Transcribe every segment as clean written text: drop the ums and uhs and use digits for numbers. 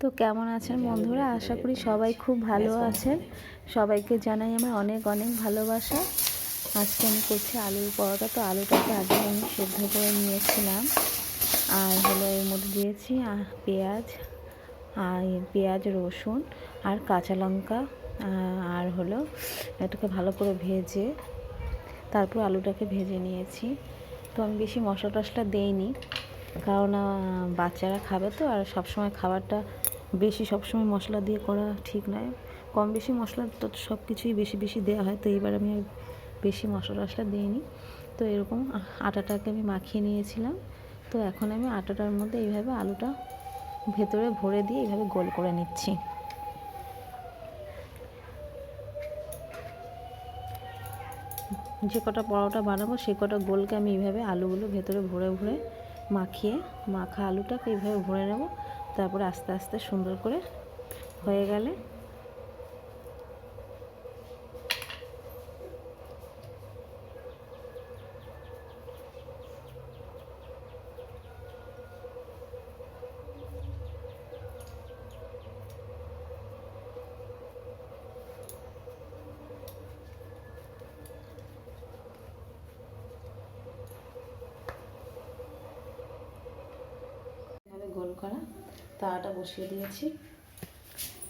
তো কেমন আছেন বন্ধুরা? আশা করি সবাই খুব ভালো আছেন। সবাইকে জানাই আমার অনেক অনেক ভালোবাসা। আজকে আমি করছি আলুর পরোটা। তো আলুটাকে আগে আমি সেদ্ধ করে নিয়েছিলাম, আর হলো এর মধ্যে দিয়েছি পেঁয়াজ রসুন আর কাঁচা লঙ্কা, আর হলো এটাকে ভালো করে ভেজে তারপর আলুটাকে ভেজে নিয়েছি। তো আমি বেশি মশলা টশলা দেইনি, কারণ বাচ্চারা খাবে তো, আর সবসময় খাবারটা বেশি সবসময় মশলা দিয়ে করা ঠিক নয়। কম বেশি মশলা তো সব কিছুই বেশি বেশি দেওয়া হয়, তো এইবার আমি আর বেশি মশলা টশলা দিইনি। তো এরকম আটাটাকে আমি মাখিয়ে নিয়েছিলাম। তো এখন আমি আটাটার মধ্যে এইভাবে আলুটা ভেতরে ভরে দিয়ে এইভাবে গোল করে নিচ্ছি। যে কটা পরোটা বানাবো সে কটা গোলকে আমি এইভাবে আলুগুলো ভেতরে ভরে ভরে মাখা আলুটাকে এইভাবে ভরে নেব। তারপরে আস্তে আস্তে সুন্দর করে হয়ে গেলে গোল করা তাওয়াটা বসিয়ে দিয়েছি,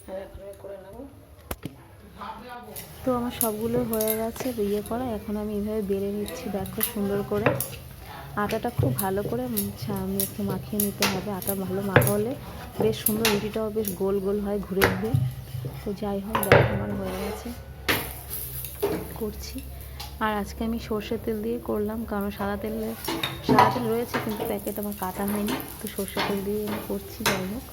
আর এখন আমি করে নেব। তো আমার সবগুলো হয়ে গেছে করা। এখন আমি এইভাবে বেলে নিচ্ছি, দেখো সুন্দর করে। আটাটা খুব ভালো করে আমি একটু মাখিয়ে নিতে হবে। আটা ভালো মাখা হলে বেশ সুন্দর, রুটিটাও বেশ গোল গোল হয়, ঘুরে ঘুরে। তো যাই হোক, দেখো আমার হয়ে গেছে, করছি। আর আজকে আমি সর্ষের তেল দিয়ে করলাম, কারণ সাদা তেল রয়েছে কিন্তু প্যাকেট আমার কাটা হয়নি, তো সর্ষের তেল দিয়ে আমি করছি। যাই হোক,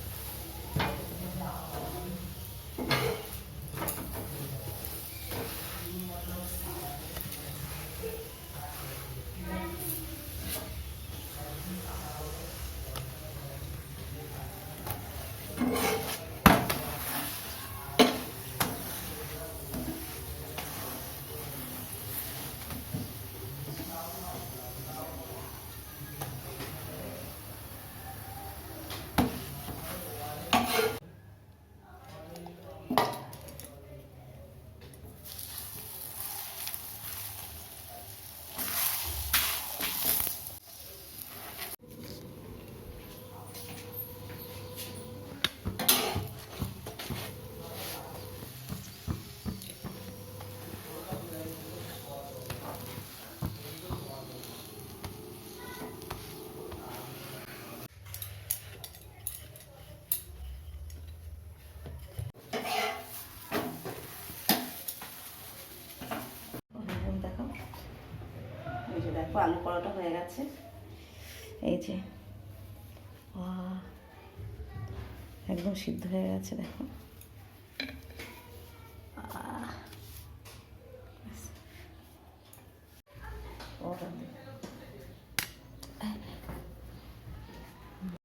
দেখো আলু পরোটা হয়ে গেছে। এই যে একদম সিদ্ধ হয়ে গেছে, দেখো।